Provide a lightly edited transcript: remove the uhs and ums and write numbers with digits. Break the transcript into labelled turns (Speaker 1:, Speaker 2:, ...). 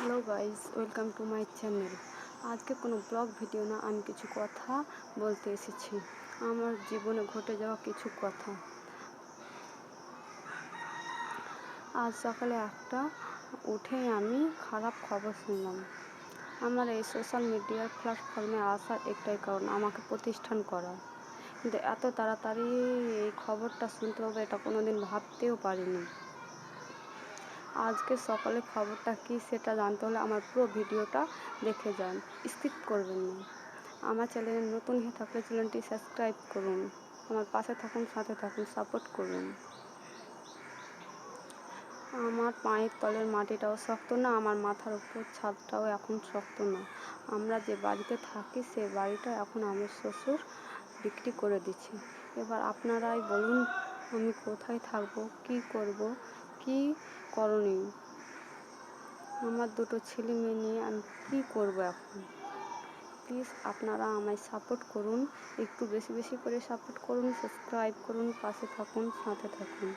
Speaker 1: Hello guys, welcome to my channel. আজকে কোনো blog video না, আমি কিছু কথা বলতে এসেছি। আমার জীবনে ঘটে যাওয়া কিছু কথা। আজ সকালে উঠেই আমি খারাপ খবর শুনলাম। আমার এই সোশ্যাল মিডিয়ার প্ল্যাটফর্মে আসার একটাই কারণ, আমাকে প্রতিষ্ঠান করা। কিন্তু এত তাড়াতাড়ি এই খবরটা শুনতে হবে এটা কোনোদিন ভাবতেও পারিনি। আজকে সকালে খবরটা কী সেটা জানতে হলে আমার পুরো ভিডিওটা দেখে যান, স্কিপ করবেন না। আমার চ্যানেলে নতুন হয়ে থাকলে চ্যানেলটি সাবস্ক্রাইব করুন, আমার পাশে থাকুন, সাথে থাকুন, সাপোর্ট করুন। আমার পায়ের তলের মাটিটাও শক্ত না, আমার মাথার উপর ছাদটাও এখন শক্ত না। আমরা যে বাড়িতে থাকি সে বাড়িটা এখন আমার শ্বশুর বিক্রি করে দিচ্ছি। এবার আপনারাই বলুন, আমি কোথায় থাকবো, কী করব, কী করণীয়? আমার দুটো ছেলে মেয়ে নিয়ে আমি কী করব এখন? প্লিজ আপনারা আমায় সাপোর্ট করুন, একটু বেশি বেশি করে সাপোর্ট করুন, সাবস্ক্রাইব করুন, পাশে থাকুন, সাথে থাকুন।